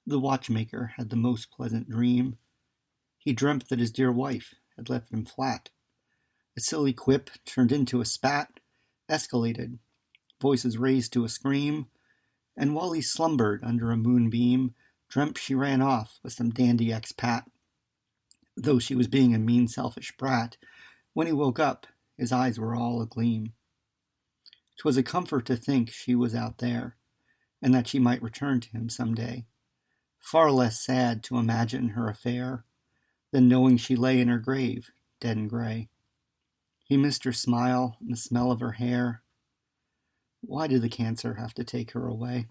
The watchmaker had the most pleasant dream. He dreamt that his dear wife had left him flat. A silly quip turned into a spat, escalated, voices raised to a scream, and while he slumbered under a moonbeam, dreamt she ran off with some dandy expat. Though she was being a mean, selfish brat, when he woke up, his eyes were all agleam. 'Twas a comfort to think she was out there, and that she might return to him some day. Far less sad to imagine her affair than knowing she lay in her grave, dead and gray. He missed her smile and the smell of her hair. Why did the cancer have to take her away?